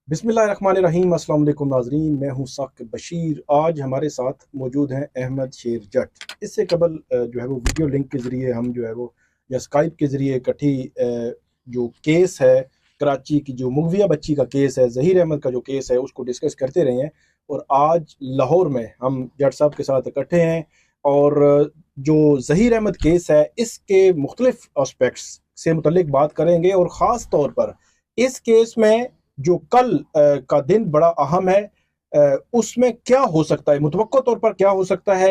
बिस्मिल्लाहिर्रहमानिर्रहीम। अस्सलाम वालेकुम नाज़रीन, मैं हूँ साकिब बशीर। आज हमारे साथ मौजूद हैं अहमद शेर जट। इससे कबल जो है वो वीडियो लिंक के ज़रिए हम जो है वो या स्काइप के ज़रिए इकट्ठी जो केस है कराची की, जो मुगविया बच्ची का केस है, ज़हीर अहमद का जो केस है, उसको डिस्कस करते रहे हैं। और आज लाहौर में हम जट साहब के साथ इकट्ठे हैं और जो ज़हीर अहमद केस है इसके मुख्तलिफ एस्पेक्ट्स से मुतल्लिक बात करेंगे। और ख़ास तौर पर इस केस में जो कल का दिन बड़ा अहम है, उसमें क्या हो सकता है, मुतवक्को तौर पर क्या हो सकता है।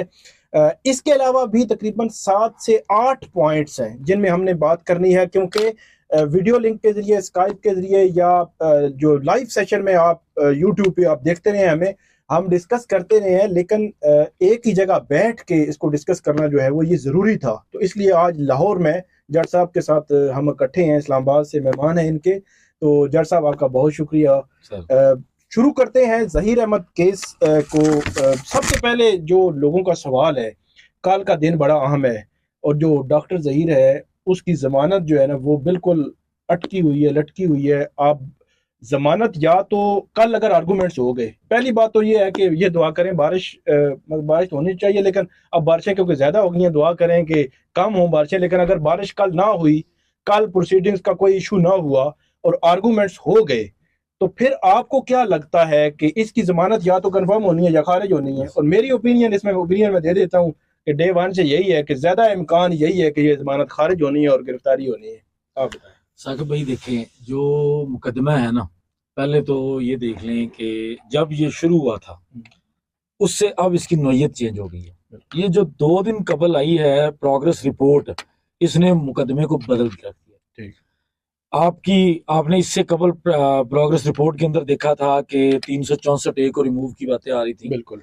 इसके अलावा भी तकरीबन 7 से 8 पॉइंट्स हैं जिनमें हमने बात करनी है, क्योंकि वीडियो लिंक के जरिए, स्काइप के जरिए या जो लाइव सेशन में आप यूट्यूब पे आप देखते रहे हमें, हम डिस्कस करते रहे हैं, लेकिन एक ही जगह बैठ के इसको डिस्कस करना जो है वो ये ज़रूरी था। तो इसलिए आज लाहौर में जट साहब के साथ हम इकट्ठे हैं, इस्लामाबाद से मेहमान हैं इनके। तो जट साहब आपका बहुत शुक्रिया। शुरू करते हैं ज़हीर अहमद केस को। सबसे पहले जो लोगों का सवाल है, कल का दिन बड़ा अहम है और जो डॉक्टर ज़हीर है उसकी ज़मानत जो है ना वो बिल्कुल अटकी हुई है, लटकी हुई है। आप ज़मानत या तो कल अगर आर्गूमेंट्स हो गए, पहली बात तो ये है कि ये दुआ करें बारिश बारिश तो होनी चाहिए, लेकिन अब बारिशें क्योंकि ज़्यादा हो गई हैं, दुआ करें कि कम हो बारिशें। लेकिन अगर बारिश कल ना हुई, कल प्रोसीडिंग्स का कोई इशू ना हुआ और आर्गूमेंट्स हो गए, तो फिर आपको क्या लगता है कि इसकी जमानत या तो कंफर्म होनी है या खारिज होनी है। और मेरी ओपिनियन इसमें ओपिनियन मैं दे देता हूँ कि डे वन से यही है कि ज्यादा इम्कान यही है कि ये जमानत खारिज होनी है और गिरफ्तारी होनी है। आप बताएं। साकिब भाई, देखें, जो मुकदमा है ना, पहले तो ये देख लें कि जब ये शुरू हुआ था उससे अब इसकी नौयत चेंज हो गई है। ये जो 2 दिन कबल आई है प्रोग्रेस रिपोर्ट, इसने मुकदमे को बदल के रख दिया। ठीक। आपने इससे कबल प्रोग्रेस रिपोर्ट के अंदर देखा था कि 364 ए को रिमूव की बातें आ रही थी। बिल्कुल।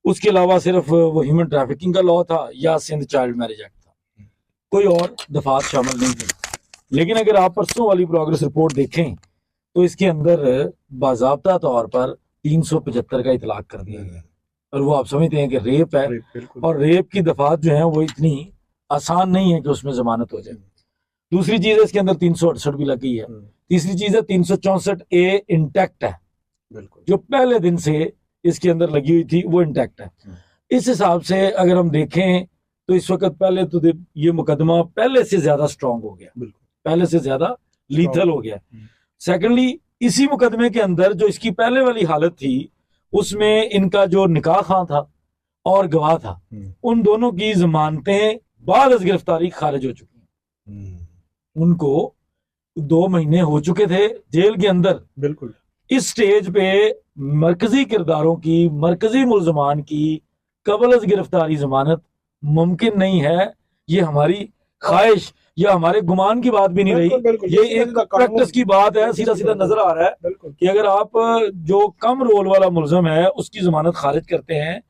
उसके अलावा सिर्फ वो ह्यूमन ट्रैफिकिंग का लॉ था या सिंध चाइल्ड मैरिज एक्ट था, कोई और दफात शामिल नहीं थी। लेकिन अगर आप परसों वाली प्रोग्रेस रिपोर्ट देखें तो इसके अंदर बाज़ाब्ता तौर पर 375 का इतलाक कर दिया गया। और वो आप समझते हैं कि रेप है, और रेप की दफात जो है वो इतनी आसान नहीं है कि उसमें जमानत हो जाए। दूसरी चीज है, इसके अंदर 368 भी लग गई है। तीसरी चीज है 364 ए इंटैक्ट है, जो पहले दिन से इसके अंदर लगी हुई थी वो इंटैक्ट है। इस हिसाब से अगर हम देखें तो इस वक्त पहले तो ये मुकदमा पहले से ज्यादा स्ट्रांग हो गया, पहले से ज्यादा लीथल हो गया। सेकेंडली, इसी मुकदमे के अंदर जो इसकी पहले वाली हालत थी उसमें इनका जो निकाह खां था और गवाह था, उन दोनों की जमानतें बाद अज गिरफ्तारी खारिज हो चुकी हैं। उनको 2 महीने हो चुके थे जेल के अंदर। बिल्कुल। इस स्टेज पे मरकजी किरदारों की, मरकजी मुल्जमान की कबल अज गिरफ्तारी जमानत मुमकिन नहीं है। ये हमारी ख्वाहिश या हमारे गुमान की बात भी नहीं रही, ये एक प्रैक्टिस की बात है। सीधा सीधा नजर आ रहा है कि अगर आप जो कम रोल वाला मुलजम है उसकी जमानत खारिज करते हैं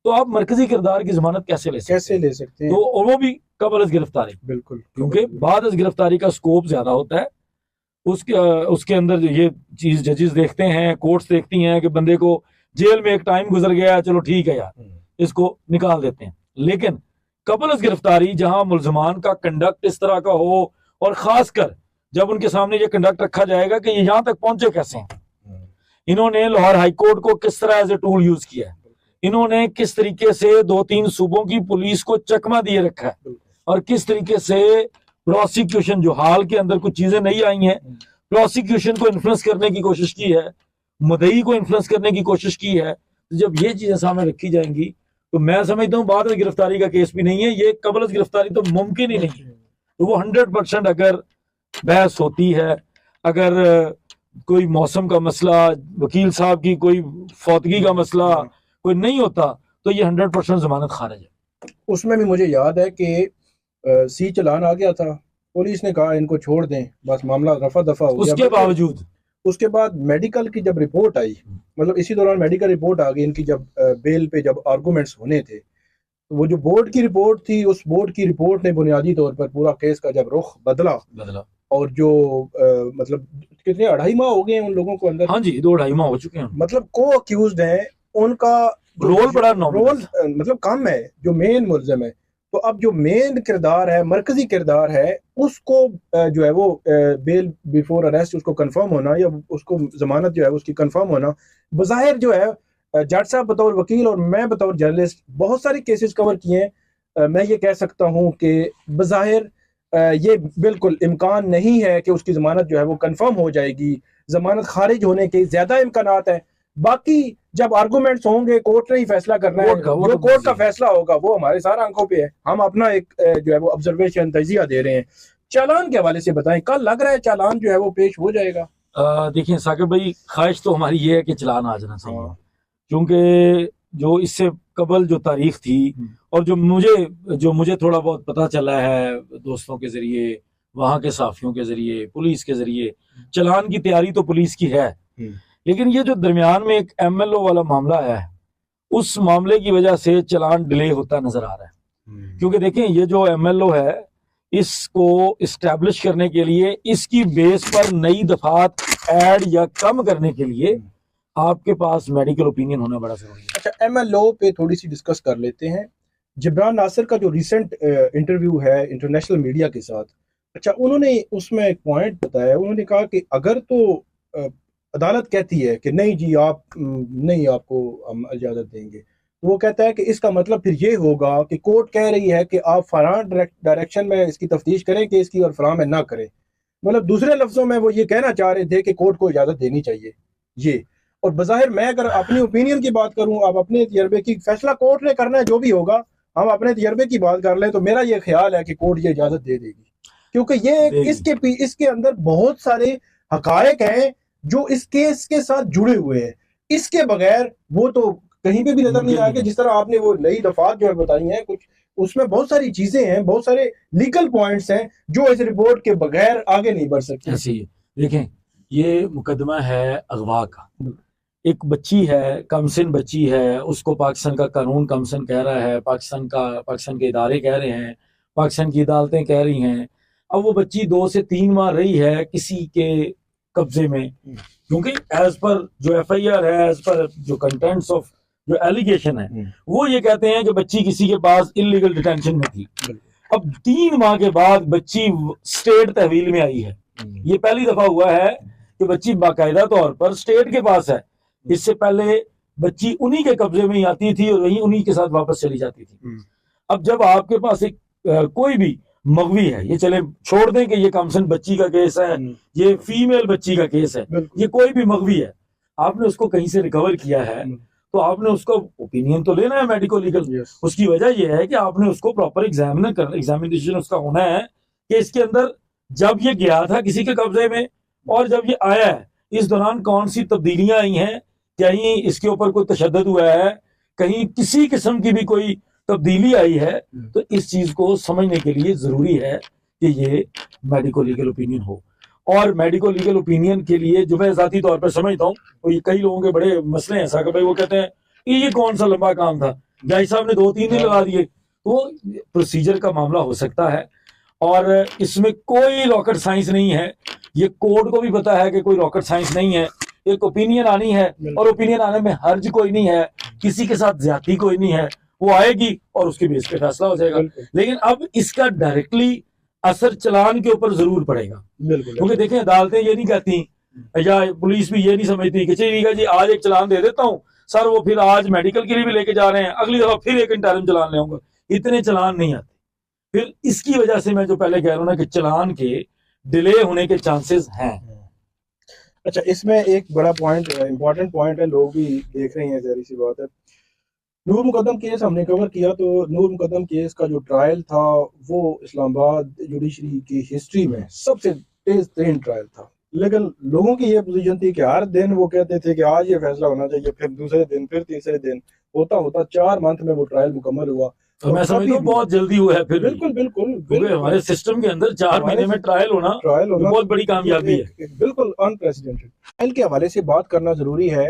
तो आप मरकजी किरदार की जमानत कैसे ले सकते हैं? तो वो भी कबल अज गिरफ्तारी। बिल्कुल, क्योंकि बाद अज गिरफ्तारी का स्कोप ज्यादा होता है। उसके अंदर ये चीज जजेस देखते हैं, कोर्ट्स देखती हैं कि बंदे को जेल में एक टाइम गुजर गया, चलो ठीक है यार, इसको निकाल देते हैं। लेकिन कबल अज गिरफ्तारी, जहां मुल्जमान का कंडक्ट इस तरह का हो, और खासकर जब उनके सामने ये कंडक्ट रखा जाएगा कि ये यहां तक पहुंचे कैसे हैं, इन्होंने लाहौर हाईकोर्ट को किस तरह एज ए टूल यूज किया है, इन्होंने किस तरीके से 2-3 सूबों की पुलिस को चकमा दिए रखा है, और किस तरीके से प्रोसिक्यूशन, जो हाल के अंदर कुछ चीजें नहीं आई हैं, प्रोसिक्यूशन को इन्फ्लुएंस करने की कोशिश की है, मुद्दई को इन्फ्लुएंस करने की कोशिश की है। तो जब ये चीजें सामने रखी जाएंगी तो मैं समझता हूँ बाद में गिरफ्तारी का केस भी नहीं है, ये कबल गिरफ्तारी तो मुमकिन ही नहीं है। तो वो 100% अगर बहस होती है, अगर कोई मौसम का मसला, वकील साहब की कोई फौतगी का मसला कोई नहीं होता, तो ये 100% जमानत खारिज है। उसमें भी मुझे याद है कि सी चलान आ गया था, पुलिस ने कहा इनको छोड़ दें, बस मामला रफा दफा हो गया। उसके बावजूद उसके बाद मेडिकल की जब रिपोर्ट आई, मतलब इसी दौरान मेडिकल रिपोर्ट आ गई इनकी, जब बेल पे जब आर्गूमेंट्स होने थे, तो वो जो बोर्ड की रिपोर्ट थी, उस बोर्ड की रिपोर्ट ने बुनियादी तौर पर पूरा केस का जब रुख बदला। और जो मतलब कितने 2.5 माह हो गए उन लोगों को अंदर। हाँ जी, 2-2.5 माह हो चुके हैं। मतलब को अक्यूज्ड हैं, उनका रोल बड़ा रोल मतलब कम है। जो मेन मुल्जिम है तो अब जो मेन किरदार है, मरकजी किरदार है, उसको जो है वो बेल बिफोर अरेस्ट उसको कंफर्म होना या उसको जमानत जो है उसकी कंफर्म होना, बज़ाहिर जो है जज साहब बतौर वकील और मैं बतौर जर्नलिस्ट बहुत सारे केसेस कवर किए हैं, मैं ये कह सकता हूँ कि बज़ाहिर ये बिल्कुल इम्कान नहीं है कि उसकी जमानत जो है वो कंफर्म हो जाएगी, जमानत खारिज होने के ज्यादा इम्कानात है। बाकी जब आर्गूमेंट्स होंगे, कोर्ट ने ही फैसला करना है, जो कोर्ट का फैसला होगा वो हमारे सारे आंखों पे है, हम अपना एक जो है वो ऑब्जर्वेशन तजिया दे रहे हैं। चालान के हवाले से बताएं, कल लग रहा है चालान जो है वो पेश हो जाएगा? देखिए साकिब भाई, ख्वाहिश तो हमारी ये है कि चालान आ जाना चाहिए, क्योंकि जो इससे कबल जो तारीख थी और जो मुझे थोड़ा बहुत पता चला है दोस्तों के जरिए, वहां के साफियों के जरिए, पुलिस के जरिए, चालान की तैयारी तो पुलिस की है, लेकिन ये जो दरमियान में एक MLO वाला मामला है, उस मामले की वजह से चालान डिले होता नजर आ रहा है। क्योंकि देखें, ये जो MLO है, इसको इस्टेब्लिश करने के लिए, इसकी बेस पर नई दफात ऐड या कम करने के लिए आपके पास मेडिकल ओपिनियन होना बड़ा जरूरी है। अच्छा, MLO पे थोड़ी सी डिस्कस कर लेते हैं। जिब्रान नासिर का जो रिसेंट इंटरव्यू है इंटरनेशनल मीडिया के साथ, अच्छा, उन्होंने उसमें एक पॉइंट बताया, उन्होंने कहा कि अगर तो अदालत कहती है कि नहीं जी आप नहीं, आपको हम इजाज़त देंगे, तो वो कहता है कि इसका मतलब फिर ये होगा कि कोर्ट कह रही है कि आप फलां डायरेक्शन में इसकी तफ्तीश करें केस की और फलां में ना करें। मतलब दूसरे लफ्जों में वो ये कहना चाह रहे थे कि कोर्ट को इजाज़त देनी चाहिए ये। और बज़ाहिर मैं अगर अपनी ओपिनियन की बात करूं, आप अपने तजर्बे की, फैसला कोर्ट ने करना है जो भी होगा, हम अपने तजर्बे की बात कर लें तो मेरा ये ख्याल है कि कोर्ट ये इजाज़त दे देगी, क्योंकि ये इसके अंदर बहुत सारे हकायक हैं जो इस केस के साथ जुड़े हुए हैं। इसके बगैर वो तो कहीं पे भी नजर नहीं आएगा। जिस तरह आपने वो नई दफात जो है बताई हैं कुछ, उसमें बहुत सारी चीजें हैं, बहुत सारे लीगल पॉइंट्स हैं जो इस रिपोर्ट के बगैर आगे नहीं बढ़ सकते। ऐसे ही देखें, ये मुकदमा है अगवा का। एक बच्ची है, कमसिन बच्ची है, उसको पाकिस्तान का कानून कमसिन कह रहा है, पाकिस्तान के इदारे कह रहे हैं, पाकिस्तान की अदालतें कह रही हैं। अब वो बच्ची 2 से 3 माह रही है किसी के कब्जे में, क्योंकि एज पर जो FIR है, एज पर जो कंटेंट्स ऑफ जो एलिगेशन है, वो ये कहते हैं कि बच्ची किसी के पास इलीगल डिटेंशन में थी। अब 3 माह के बाद बच्ची स्टेट तहवील में आई है। ये पहली दफा हुआ है कि बच्ची बाकायदा तौर पर स्टेट के पास है। इससे पहले बच्ची उन्हीं के कब्जे में ही आती थी और वहीं उन्हीं के साथ वापस चली जाती थी। अब जब आपके पास एक कोई भी मगवी है, ये चले छोड़ दें कि ये कमसन बच्ची का केस है, ये फीमेल बच्ची का केस है, ये कोई भी मगवी है, आपने उसको कहीं से रिकवर किया है तो आपने उसका ओपिनियन तो लेना है मेडिको लीगल। उसकी वजह यह है कि आपने उसको प्रॉपर एग्जामिनेशन उसका होना है कि इसके अंदर जब ये गया था किसी के कब्जे में और जब ये आया है, इस दौरान कौन सी तब्दीलियां आई हैं, कहीं इसके ऊपर कोई तशद्दुद हुआ है, कहीं किसी किस्म की भी कोई तब्दीली आई है, तो इस चीज को समझने के लिए जरूरी है कि ये मेडिको लीगल ओपिनियन हो। और मेडिको लीगल ओपिनियन के लिए जो मैं ज़ाती तौर पर समझता हूँ, तो ये कई लोगों के बड़े मसले हैं साकिब भाई, वो कहते हैं कि ये कौन सा लंबा काम था, जज साहब ने 2-3 दिन लगा दिए। तो प्रोसीजर का मामला हो सकता है और इसमें कोई रॉकेट साइंस नहीं है। ये कोर्ट को भी पता है कि कोई रॉकेट साइंस नहीं है, एक ओपिनियन आनी है और ओपिनियन आने में हर्ज कोई नहीं है, किसी के साथ ज्यादती कोई नहीं है, वो आएगी और उसके बेस पे फैसला हो जाएगा। लेकिन अब इसका डायरेक्टली असर चालान के ऊपर जरूर पड़ेगा, क्योंकि देखें अदालतें ये नहीं कहती या पुलिस भी ये नहीं समझती कि चलिए जी आज एक चालान दे देता हूँ सर, वो फिर आज मेडिकल के लिए भी लेके जा रहे हैं, अगली दफा फिर एक इंटरम चालान ले आऊंगा। इतने चालान नहीं आते। फिर इसकी वजह से मैं जो पहले कह रहा हूँ ना कि चालान के डिले होने के चांसेस हैं। अच्छा, इसमें एक बड़ा पॉइंट, इंपॉर्टेंट पॉइंट है, लोग भी देख रहे हैं, जहरी सी बात है। नूर मुकदम केस हमने कवर किया, तो नूर मुकदम केस का जो ट्रायल था वो इस्लामाबाद जुडिशरी की हिस्ट्री में सबसे तेज तरीन ट्रायल था। लेकिन लोगों की ये पोजीशन थी कि हर दिन वो कहते थे कि आज ये फैसला होना चाहिए, फिर दूसरे दिन, फिर तीसरे दिन, होता होता 4 मंथ में वो ट्रायल मुकम्मल हुआ। तो मैं समझता हूँ बहुत जल्दी हुआ है। फिर बिल्कुल बिल्कुल, क्योंकि हमारे सिस्टम के अंदर 4 महीने में ट्रायल होना बहुत बड़ी कामयाबी है, बिल्कुल अनप्रेसिडेंटेड। ट्रायल के हवाले से बात करना जरूरी है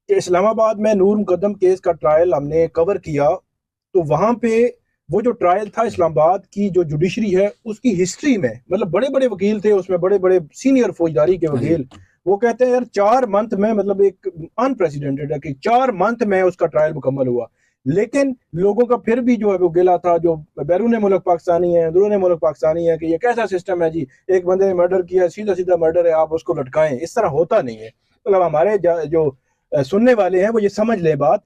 कि इस्लामाबाद में नूर मुकदम केस का ट्रायल हमने कवर किया, तो वहां पे वो जो ट्रायल था इस्लामाबाद की जो जुडिशरी है उसकी हिस्ट्री में, मतलब बड़े बड़े वकील थे उसमें, बड़े बड़े सीनियर फौजदारी के वकील, वो कहते हैं यार 4 मंथ में, मतलब एक अनप्रेसिडेंटेड है कि 4 मंथ में उसका ट्रायल मुकम्मल हुआ। लेकिन लोगों का फिर भी जो है वो गिला था, जो बैरून मुल्क पाकिस्तानी है, अंदरून मुल्क पाकिस्तानी है, कि ये कैसा सिस्टम है जी, एक बंदे ने मर्डर किया, सीधा सीधा मर्डर है, आप उसको लटकाएं। इस तरह होता नहीं है। मतलब हमारे जो सुनने वाले हैं वो ये समझ लें बात,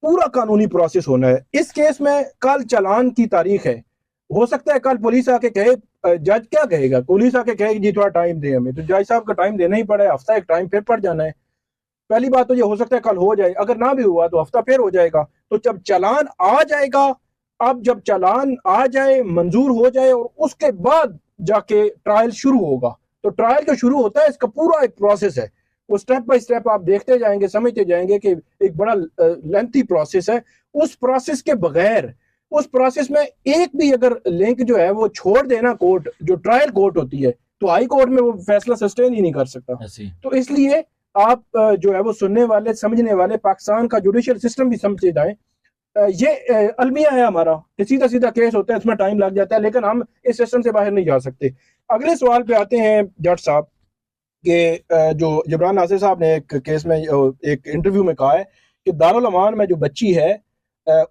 पूरा कानूनी प्रोसेस होना है। इस केस में कल चालान की तारीख है, हो सकता है कल पुलिस आके कहे, जज क्या कहेगा, पुलिस आके कहेगी जी थोड़ा टाइम दे हमें, तो जज साहब का टाइम देना ही पड़ा है, हफ्ता एक टाइम फिर पड़ जाना है। पहली बात तो ये हो सकता है कल हो जाए, अगर ना भी हुआ तो हफ्ता फिर हो जाएगा। तो जब चालान आ जाएगा, अब जब चालान आ जाए, मंजूर हो जाए, और उसके बाद जाके ट्रायल शुरू होगा। तो ट्रायल जो शुरू होता है इसका पूरा एक प्रोसेस है, वो स्टेप बाय स्टेप आप देखते जाएंगे, समझते जाएंगे कि एक बड़ा लेंथी प्रोसेस है। उस प्रोसेस के बगैर, उस प्रोसेस में एक भी अगर लिंक जो है वो छोड़ देना कोर्ट, जो ट्रायल कोर्ट होती है, तो हाई कोर्ट में वो फैसला सस्टेन ही नहीं कर सकता। तो इसलिए आप जो है वो सुनने वाले, समझने वाले, पाकिस्तान का जुडिशियल सिस्टम भी समझे जाए। ये अलमिया है हमारा कि सीधा सीधा केस होता है, इसमें टाइम लग जाता है, लेकिन हम इस सिस्टम से बाहर नहीं जा सकते। अगले सवाल पे आते हैं जज साहब कि जो जबरान नासिर साहब ने एक केस में, एक इंटरव्यू में कहा है कि दारुल अमान में जो बच्ची है,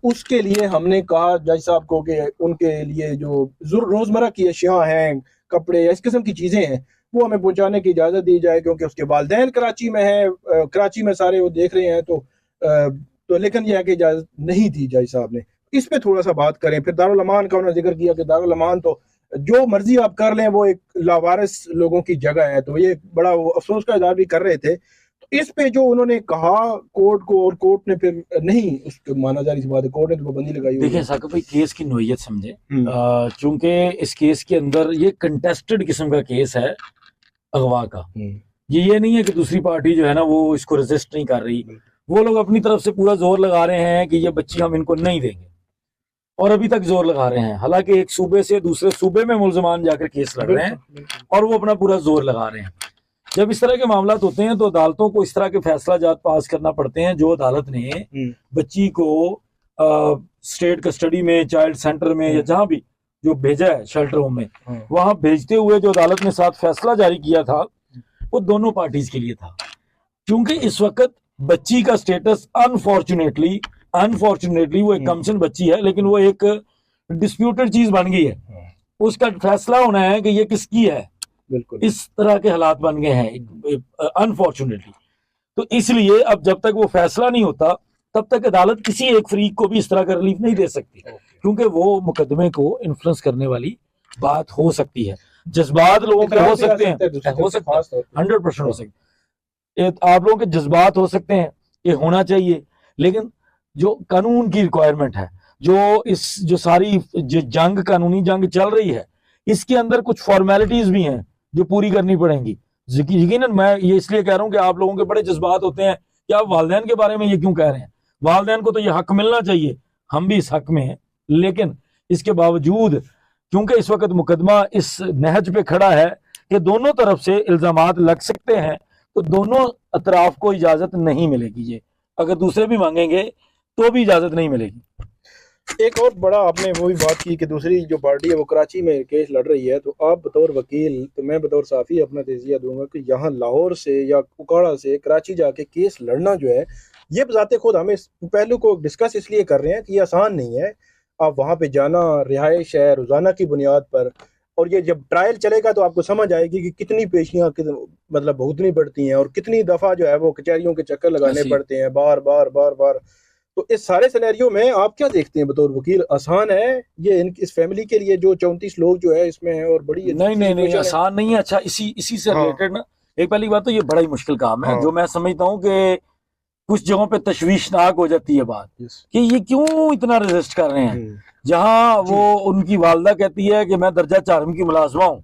उसके लिए हमने कहा जज साहब को कि उनके लिए जो रोजमर्रा की अशिया हैं, कपड़े, इस किस्म की चीजें हैं, वो हमें पहुंचाने की इजाजत दी जाए, क्योंकि उसके वालिदैन कराची में है, कराची में सारे वो देख रहे हैं। तो लेकिन यह है कि इजाजत नहीं दी जज साहब ने। इस पे थोड़ा सा बात करें। फिर दारुल अमान का उन्होंने जिक्र किया कि दारुल अमान तो जो मर्जी आप कर लें, वो एक लावारिस लोगों की जगह है। तो ये बड़ा अफसोस का इजहार भी कर रहे थे। तो इस पे जो उन्होंने कहा कोर्ट को, और कोर्ट ने फिर नहीं उसको माना जा रही बात है, कोर्ट ने तो पाबंदी लगाई। देखिए साकिब भाई, केस की नोयत समझे, चूंकि इस केस के अंदर ये कंटेस्टेड किस्म का केस है अगवा का। ये नहीं है कि दूसरी पार्टी जो है ना वो इसको रेजिस्ट नहीं कर रही, वो लोग अपनी तरफ से पूरा जोर लगा रहे हैं कि ये बच्ची हम इनको नहीं देंगे, और अभी तक जोर लगा रहे हैं। हालांकि एक सूबे से दूसरे सूबे में मुल्जमान जाकर केस लड़ रहे हैं और वो अपना पूरा जोर लगा रहे हैं। जब इस तरह के मामला होते हैं तो अदालतों को इस तरह के फैसला जात पास करना पड़ते हैं। जो अदालत ने बच्ची को स्टेट कस्टडी में, चाइल्ड सेंटर में, या जहां भी जो भेजा है शेल्टर होम में, वहां भेजते हुए जो अदालत ने साथ फैसला जारी किया था, वो दोनों पार्टीज के लिए था। क्योंकि इस वक्त बच्ची का स्टेटस अनफॉर्चुनेटली वो एक कमसन बच्ची है, लेकिन वो एक डिस्प्यूटेड चीज बन गई है। उसका फैसला होना है कि ये किसकी है। बिल्कुल इस तरह के हालात बन गए हैं अनफॉर्चुनेटली। तो इसलिए अब जब तक वो फैसला नहीं होता, तब तक अदालत किसी एक फरीक को भी इस तरह का रिलीफ नहीं दे सकती, क्योंकि वो मुकदमे को इन्फ्लुएंस करने वाली बात हो सकती है। जज्बात लोगों के हो सकते हैं, 100% हो सकते हैं, आप लोगों के जज्बात हो सकते हैं, ये होना चाहिए। लेकिन जो कानून की रिक्वायरमेंट है, जो सारी जंग, कानूनी जंग चल रही है, इसके अंदर कुछ फॉर्मेलिटीज भी हैं जो पूरी करनी पड़ेंगी। यकीनन मैं ये इसलिए कह रहा हूं कि आप लोगों के बड़े जज्बात होते हैं कि आप वालिदैन के बारे में ये क्यों कह रहे हैं। वालिदैन को तो ये हक मिलना चाहिए, हम भी इस हक में हैं। लेकिन इसके बावजूद, क्योंकि इस वक्त मुकदमा इस नहज पे खड़ा है कि दोनों तरफ से इल्जामात लग सकते हैं, तो दोनों अतराफ को इजाजत नहीं मिलेगी। ये अगर दूसरे भी मांगेंगे तो भी इजाजत नहीं मिलेगी। एक और बड़ा आपने वो भी बात की कि दूसरी जो पार्टी है वो कराची में केस लड़ रही है। तो आप बतौर वकील, तो मैं बतौर साफ़ी अपना तजिया दूंगा कि यहाँ लाहौर से या उकाड़ा से कराची जाके केस लड़ना जो है, ये बजाते खुद हम इस पहलू को डिस्कस इसलिए कर रहे हैं कि ये आसान नहीं है। आप वहाँ पे जाना, रिहाइश है रोज़ाना की बुनियाद पर, और ये जब ट्रायल चलेगा तो आपको समझ आएगी कि कितनी पेशियाँ मतलब भुगतनी पड़ती हैं, और कितनी दफ़ा जो है वो कचहरियों के चक्कर लगाने पड़ते हैं बार बार बार बार। तो इस सारे सिनेरियो में आप क्या देखते हैं बतौर वकील? आसान है ये इस फैमिली के लिए जो 34 लोग जो है इसमें है, और बड़ी नहीं आसान नहीं है। अच्छा, इसी से रिलेटेड ना, एक पहली बात तो ये बड़ा ही मुश्किल काम है, जो मैं समझता हूँ कि कुछ जगहों पे तशवीशनाक हो जाती है बात कि ये क्यों इतना रेजिस्ट कर रहे हैं। जहां वो उनकी वालदा कहती है कि मैं दर्जा 4 की मुलाजमा हूँ,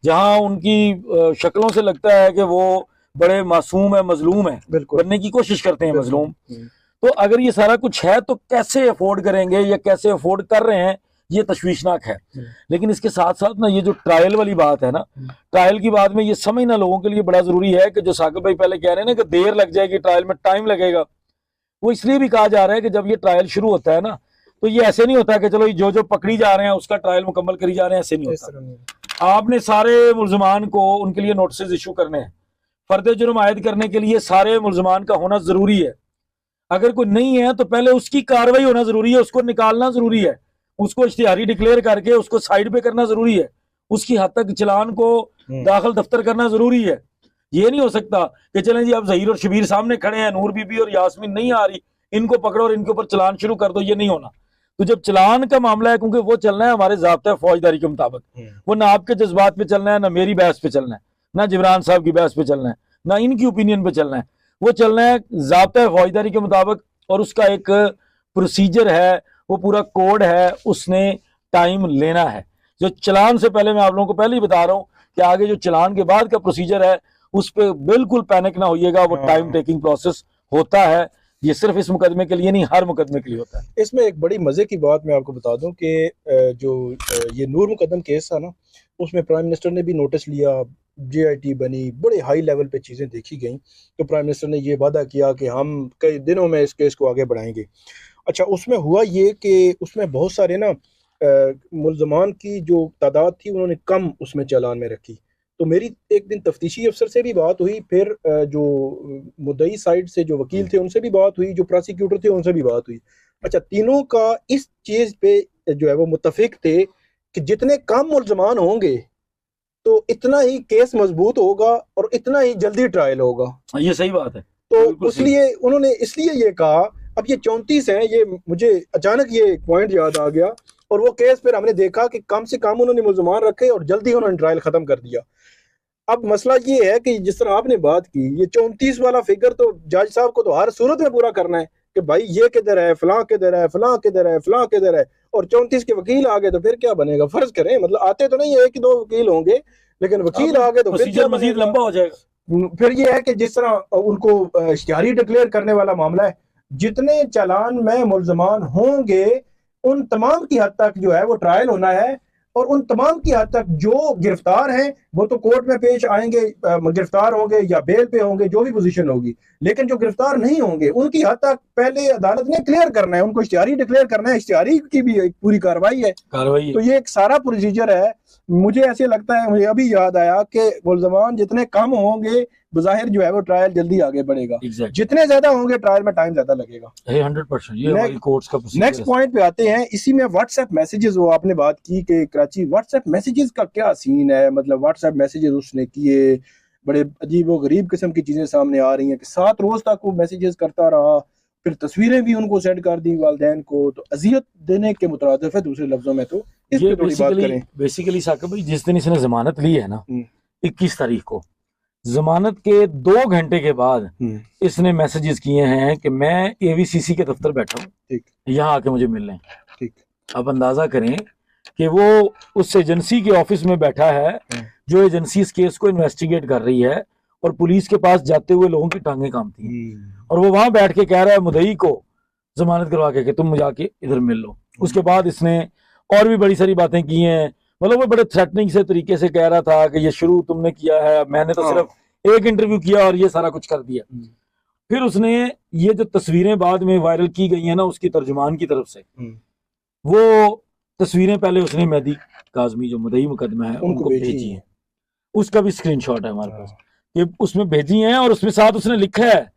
जहां उनकी शक्लों से लगता है कि वो बड़े मासूम है, मजलूम है, बनने की कोशिश करते हैं मजलूम। तो अगर ये सारा कुछ है तो कैसे अफोर्ड करेंगे या कैसे अफोर्ड कर रहे हैं, ये तशवीशनाक है। लेकिन इसके साथ साथ ना ये जो ट्रायल वाली बात है ना, ट्रायल की बात में ये समझना लोगों के लिए बड़ा जरूरी है कि जो साकिब भाई पहले कह रहे हैं ना कि देर लग जाएगी, ट्रायल में टाइम लगेगा, वो इसलिए भी कहा जा रहा है कि जब ये ट्रायल शुरू होता है ना, तो ये ऐसे नहीं होता कि चलो जो पकड़ी जा रहे हैं उसका ट्रायल मुकम्मल करी जा रहे हैं, ऐसे नहीं होता। आपने सारे मुल्जमान को उनके लिए नोटिस इशू करने हैं, फर्द जुर्म आयद करने के लिए सारे मुल्जमान का होना जरूरी है। अगर कोई नहीं है तो पहले उसकी कार्रवाई होना जरूरी है, उसको निकालना जरूरी है, उसको इश्तिहारी डिक्लेयर करके उसको साइड पे करना जरूरी है, उसकी हद तक चलान को दाखिल दफ्तर करना जरूरी है। ये नहीं हो सकता कि चलें जी अब जहीर और शबीर सामने खड़े हैं, नूर बीबी और यास्मीन नहीं आ रही, इनको पकड़ो और इनके ऊपर चलान शुरू कर दो, ये नहीं होना। तो जब चलान का मामला है, क्योंकि वो चलना है हमारे ज़ाब्ता फौजदारी के मुताबिक, वो ना आपके जज्बात पे चलना है, ना मेरी बहस पे चलना है, ना जिब्रान साहब की बहस पे चलना है, ना इनकी ओपिनियन पे चलना है, वो चलना है ज़ाब्ता फौजदारी के मुताबिक। और उसका एक प्रोसीजर है, वो पूरा कोड है, उसने टाइम लेना है। जो चलान से पहले, मैं आप लोगों को पहले ही बता रहा हूँ कि आगे जो चलान के बाद का प्रोसीजर है उस पर बिल्कुल पैनिक ना होइएगा, वो टाइम टेकिंग प्रोसेस होता है। ये सिर्फ इस मुकदमे के लिए नहीं, हर मुकदमे के लिए होता है। इसमें एक बड़ी मजे की बात मैं आपको बता दूं कि ये नूर मुकदम केस था ना, उसमें प्राइम मिनिस्टर ने भी नोटिस लिया, JIT बनी, बड़े हाई लेवल पे चीज़ें देखी गई, तो प्राइम मिनिस्टर ने ये वादा किया कि हम कई दिनों में इस केस को आगे बढ़ाएंगे। अच्छा, उसमें हुआ ये कि उसमें बहुत सारे ना मुल्ज़मान की जो तादाद थी उन्होंने कम उसमें चालान में रखी। तो मेरी एक दिन तफ्तीशी अफसर से भी बात हुई, फिर जो मुद्दई साइड से जो वकील थे उनसे भी बात हुई, जो प्रोसिक्यूटर थे उनसे भी बात हुई। अच्छा, तीनों का इस चीज़ पे जो है वो मुत्तफिक थे कि जितने कम मुल्ज़मान होंगे तो इतना ही केस मजबूत होगा और इतना ही जल्दी ट्रायल होगा। ये सही बात है। तो इसलिए उन्होंने इसलिए ये कहा। अब ये 34 हैं, ये मुझे अचानक ये पॉइंट याद आ गया, और वो केस फिर हमने देखा कि कम से कम उन्होंने मुल्ज़मान रखे और जल्दी उन्होंने ट्रायल खत्म कर दिया। अब मसला ये है कि जिस तरह आपने बात की, ये 34 वाला फिगर तो जज साहब को तो हर सूरत में पूरा करना है कि भाई ये किधर है, फलां किधर है, फलां किधर है, फलां किधर है, और 34 के वकील आ गए तो फिर क्या बनेगा? फर्ज करें, मतलब आते तो नहीं है, एक ही दो वकील होंगे, लेकिन वकील आ गए तो फिर क्या मजीद लंबा हो जाएगा। फिर ये है कि जिस तरह उनको इश्तिहारी डिक्लेयर करने वाला मामला है, जितने चालान में मुल्ज़मान होंगे उन तमाम की हद तक जो है वो ट्रायल होना है, और उन तमाम की हद तक जो गिरफ्तार हैं वो तो कोर्ट में पेश आएंगे, गिरफ्तार होंगे या बेल पे होंगे, जो भी पोजीशन होगी। लेकिन जो गिरफ्तार नहीं होंगे उनकी हद तक पहले अदालत ने क्लियर करना है, उनको इश्तिहारी डिक्लेयर करना है, इश्तिहारी की भी एक पूरी कार्रवाई है। तो ये एक सारा प्रोसीजर है। मुझे ऐसे लगता है, मुझे अभी याद आया कि मुल्ज़मान जितने कम होंगे बज़ाहिर जो है वो ट्रायल जल्दी आगे बढ़ेगा, जितने ज्यादा होंगे ट्रायल में टाइम ज्यादा लगेगा। 100% ये हमारी कोर्ट्स का प्रोसीजर है। नेक्स्ट पॉइंट पे आते हैं, इसी में व्हाट्सएप मैसेजेस, वो आपने बात की कि कराची व्हाट्सएप मैसेजेस का क्या सीन है, मतलब व्हाट्सएप मैसेजेस उसने किए, बड़े अजीब व गरीब किस्म की चीजें सामने आ रही हैं कि 7 रोज तक वो मैसेजेस करता रहा, फिर तस्वीरें भी उनको सेंड कर दी वालिदैन को, तो अजियत देने के मुतरादिफ है दूसरे लफ्जों में। तो इस पे थोड़ी बात करें। बेसिकली साकिब भाई, जिस दिन इसने जमानत ली है ना 21 तारीख को, जमानत के 2 घंटे के बाद इसने मैसेजेस किए हैं कि मैं AVCC के दफ्तर बैठा हूँ, यहाँ आके मुझे मिल लें। ठीक, आप अंदाजा करें कि वो उस एजेंसी के ऑफिस में बैठा है जो एजेंसी इस केस को इन्वेस्टिगेट कर रही है, और पुलिस के पास जाते हुए लोगों की टांगें कांपती हैं, और वो वहां बैठ के कह रहा है मुद्दई को जमानत करवा के कि तुम मुझे आके इधर मिल लो। उसके बाद इसने और भी बड़ी सारी बातें की हैं, मतलब वो बड़े थ्रेटनिंग से तरीके से कह रहा था कि ये शुरू तुमने किया है, मैंने तो सिर्फ एक इंटरव्यू किया और ये सारा कुछ कर दिया। फिर उसने ये जो तस्वीरें बाद में वायरल की गई हैं ना उसकी तर्जुमान की तरफ से, वो तस्वीरें पहले उसने मेहदी काज़मी जो मुद्दई मुकदमा है उनको भेजी है, उसका भी स्क्रीनशॉट है हमारे पास, ये उसमें भेजी हैं, और उसमें साथ उसने लिखा है,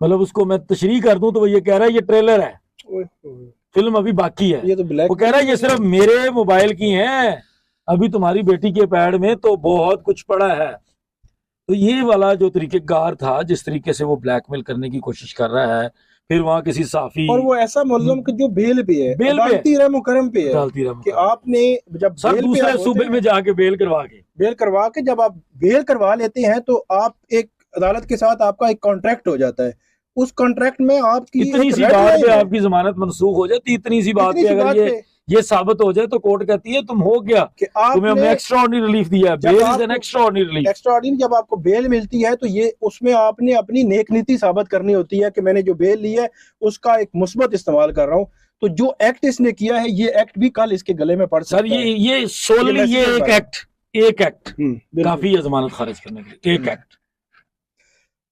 मतलब उसको मैं तशरीह कर दूं तो वो ये कह रहा है ये ट्रेलर है, फिल्म अभी बाकी है। ये तो वो कह रहा है ये सिर्फ मेरे मोबाइल की हैं, अभी तुम्हारी बेटी के पैड में तो बहुत कुछ पड़ा है। तो ये वाला जो तरीकेकार था, जिस तरीके से वो ब्लैकमेल करने की कोशिश कर रहा है, फिर वहां किसी साफी, और वो ऐसा मुल्ज़म कि जो बेल पे है, अदालती रहम-ओ-करम पे है कि आपने जब दूसरे सूबे में जाके बेल करवा के जब आप बेल करवा लेते हैं तो आप एक अदालत के साथ आपका एक कॉन्ट्रैक्ट हो जाता है, उस कॉन्ट्रैक्ट में आपकी इतनी सी बात पे आपकी जमानत मनसूख हो जाती, इतनी सी बात पे अगर ये साबित हो जाए तो कोर्ट कहती है तुम हो गया कि तुम्हें हमने एक्स्ट्राऑर्डिनरी रिलीफ दिया है, bail is an extraordinary relief. Extraordinary जब आपको बेल मिलती है तो ये उसमें आपने अपनी नेक नीति साबित करनी होती है कि मैंने जो बेल ली है उसका एक मुस्बत इस्तेमाल कर रहा हूँ। तो जो एक्ट इसने किया है ये एक्ट भी कल इसके गले में पड़ सकता है। ये सोलली ये एक एक्ट काफी है जमानत खारिज करने के लिए, एक एक्ट।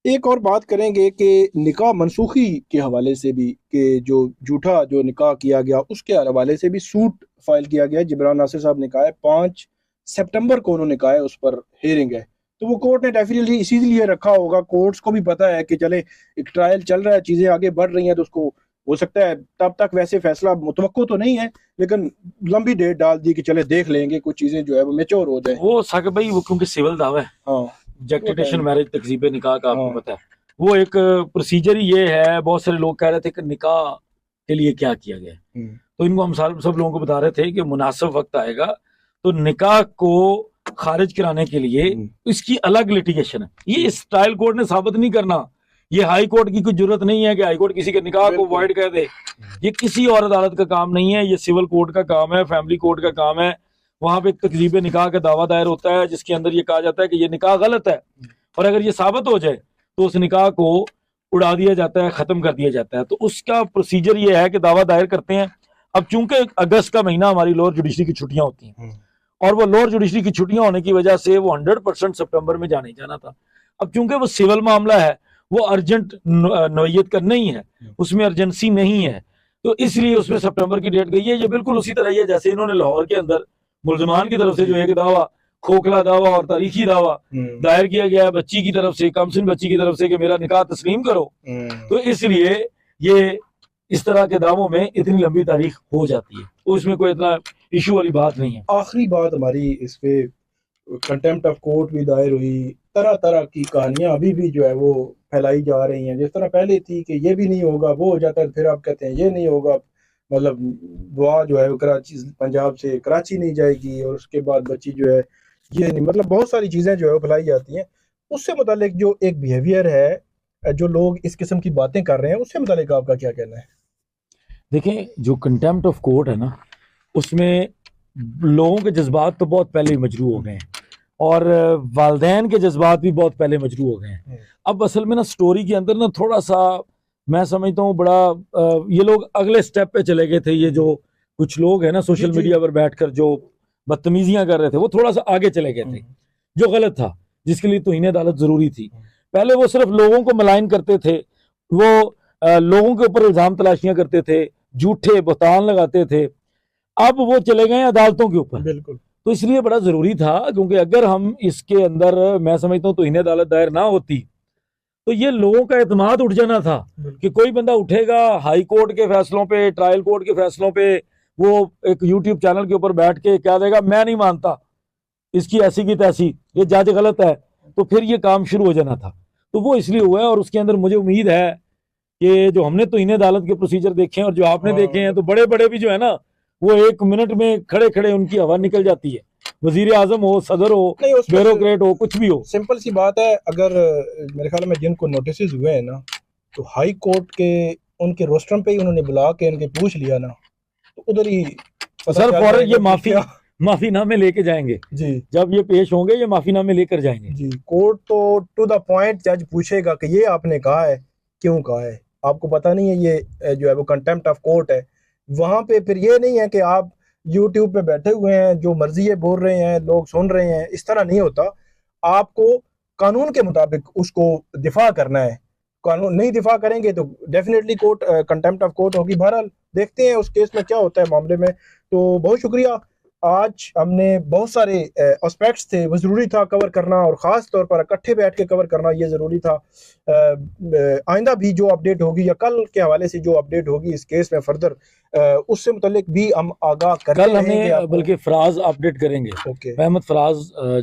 एक और बात करेंगे कि निकाह मनसूखी के हवाले से भी, कि जो झूठा जो निकाह किया गया उसके हवाले से भी सूट फाइल किया गया। जिब्रान नासिर साहब ने कहा है 5 सितंबर को उन्होंने कहा है उस पर हेयरिंग है, तो वो कोर्ट ने डेफिनेटली इसीलिए रखा होगा, कोर्ट्स को भी पता है कि चले एक ट्रायल चल रहा है, चीजें आगे बढ़ रही हैं, तो उसको हो सकता है तब तक वैसे फैसला मुतवक्को तो नहीं है, लेकिन लंबी डेट डाल दी कि चले देख लेंगे कुछ चीजें जो है वो मेच्योर हो जाए। वो साकिब भाई वो क्योंकि सिविल दावा है, हाँ, जस्टिफिकेशन मैरिज तकसीब निकाह का आपको हाँ। पता है, वो एक प्रोसीजर ही ये है। बहुत सारे लोग कह रहे थे कि निकाह के लिए क्या किया गया है, तो इनको हम सब लोगों को बता रहे थे कि मुनासिब वक्त आएगा तो निकाह को खारिज कराने के लिए इसकी अलग लिटिगेशन है। ये इस ट्रायल कोर्ट ने साबित नहीं करना, ये हाई कोर्ट की कोई जरूरत नहीं है कि हाई कोर्ट किसी के निकाह को वॉइड कर दे। ये किसी और अदालत का काम नहीं है, ये सिविल कोर्ट का काम है, फैमिली कोर्ट का काम है। वहां पे तकजीब निकाह का दावा दायर होता है जिसके अंदर ये कहा जाता है कि ये निकाह गलत है, और अगर ये साबित हो जाए तो उस निकाह को उड़ा दिया जाता है, खत्म कर दिया जाता है। तो उसका प्रोसीजर ये है कि दावा दायर करते हैं। अब चूंकि अगस्त का महीना हमारी लोअर जुडिशरी की छुट्टियां होती हैं, और वो लोअर जुडिशरी की छुट्टियां होने की वजह से वो 100% सितंबर में जाने जाना था। अब चूंकि वो सिविल मामला है, वो अर्जेंट नोयत का नहीं है, उसमें अर्जेंसी नहीं है, तो इसलिए उसमें सितंबर की डेट गई है। ये बिल्कुल उसी तरह ही है जैसे इन्होंने लाहौर के अंदर मुल्जमान की तरफ से जो एक दावा, खोखला दावा और तारीखी दावा दायर किया गया है बच्ची की तरफ से, कमसिन बच्ची की तरफ से कि मेरा निकाह तस्लीम करो, तो इसलिए ये इस तरह के दावों में इतनी लंबी तारीख हो जाती है, तो इसमें कोई इतना इशू वाली बात नहीं है। आखिरी बात हमारी इस पे, कंटेम्प्ट ऑफ कोर्ट भी दायर हुई, तरह तरह की कहानियां अभी भी जो है वो फैलाई जा रही हैं। जिस तरह पहले थी कि ये भी नहीं होगा, वो हो जाता है, फिर आप कहते हैं ये नहीं होगा, मतलब दुआ जो है वो कराची, पंजाब से कराची नहीं जाएगी, और उसके बाद बच्ची जो है ये नहीं, मतलब बहुत सारी चीज़ें जो है वो फैलाई जाती हैं। उससे मुतालिक जो एक बिहेवियर है, जो लोग इस किस्म की बातें कर रहे हैं, उससे मुतालिक आपका क्या कहना है? देखें, जो कंटेम्प्ट ऑफ कोर्ट है ना, उसमें लोगों के जज्बात तो बहुत पहले ही मजरू हो गए हैं, और वालदैन के जज्बात भी बहुत पहले मजरू हो गए हैं। अब असल में ना स्टोरी के अंदर ना थोड़ा सा मैं समझता हूँ बड़ा ये लोग अगले स्टेप पे चले गए थे। ये जो कुछ लोग हैं ना सोशल मीडिया पर बैठकर जो बदतमीजियां कर रहे थे, वो थोड़ा सा आगे चले गए थे, जो गलत था, जिसके लिए तौहीन अदालत जरूरी थी। पहले वो सिर्फ लोगों को मलाइन करते थे, वो लोगों के ऊपर इल्जाम तलाशियां करते थे, झूठे बहतान लगाते थे। अब वो चले गए अदालतों के ऊपर। बिल्कुल। तो इसलिए बड़ा जरूरी था, क्योंकि अगर हम इसके अंदर मैं समझता हूँ तौहीन अदालत दायर ना होती तो ये लोगों का एतमाद उठ जाना था कि कोई बंदा उठेगा हाई कोर्ट के फैसलों पे, ट्रायल कोर्ट के फैसलों पे, वो एक यूट्यूब चैनल के ऊपर बैठ के क्या देगा, मैं नहीं मानता इसकी ऐसी की तैसी, ये जज गलत है, तो फिर ये काम शुरू हो जाना था। तो वो इसलिए हुआ है, और उसके अंदर मुझे उम्मीद है कि जो हमने तौहीन अदालत के प्रोसीजर देखे हैं और जो आपने देखे हैं, तो बड़े बड़े भी जो है ना वो एक मिनट में खड़े खड़े उनकी हवा निकल जाती है। वजीर आजम हो, सदर हो, ब्यूरोक्रेट हो, कुछ भी हो। सिंपल सी बात है, अगर मेरे ख्याल में जिनको नोटिस हुए हैं ना, तो हाई कोर्ट के उनके रोस्ट्रम पे ही उन्होंने बुला के इनके पूछ लिया ना, तो उधर ही सर फौरन ये माफीनामे लेके जाएंगे जी। जब ये पेश होंगे ये माफीनामे लेकर जाएंगे जी। कोर्ट तो टू द पॉइंट जज पूछेगा कि ये आपने कहा है, क्यों कहा है, आपको पता नहीं है, ये जो है वो कंटेम्प्ट ऑफ कोर्ट है। वहां पे फिर ये नहीं है कि आप यूट्यूब पे बैठे हुए हैं, जो मर्जी है बोल रहे हैं, लोग सुन रहे हैं, इस तरह नहीं होता। आपको कानून के मुताबिक उसको दिफा करना है। कानून नहीं दिफा करेंगे तो definitely court contempt of court होगी। बहरहाल देखते हैं उस केस में क्या होता है मामले में। तो बहुत शुक्रिया, आज हमने बहुत सारे एस्पेक्ट्स थे वो ज़रूरी था कवर करना, और ख़ास तौर पर इकट्ठे बैठ के कवर करना ये ज़रूरी था। आइंदा भी जो अपडेट होगी या कल के हवाले से जो अपडेट होगी इस केस में फर्दर, उससे मुतालिक भी हम आगाह करते कल हमें बल्कि फराज अपडेट करेंगे। अहमद फराज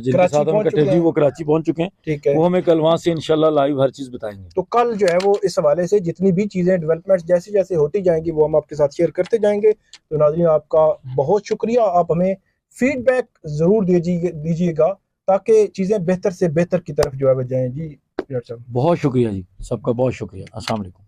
जिनके साथ हम इकट्ठे जी वो कराची पहुंच चुके हैं, ठीक है, वो हमें कल वहां से इंशाल्लाह लाइव हर चीज़ बताएंगे। तो कल जो है वो इस हवाले से जितनी भी चीज़ें डेवलपमेंट्स जैसे जैसे होती जाएंगी वो हम आपके साथ शेयर करते जाएंगे। तो नाज़रीन आपका बहुत शुक्रिया, आप हमें फीडबैक ज़रूर दीजिएगा ताकि चीज़ें बेहतर से बेहतर की तरफ जो है जाएं जी। बहुत शुक्रिया जी, सबका बहुत शुक्रिया। अस्सलाम वालेकुम।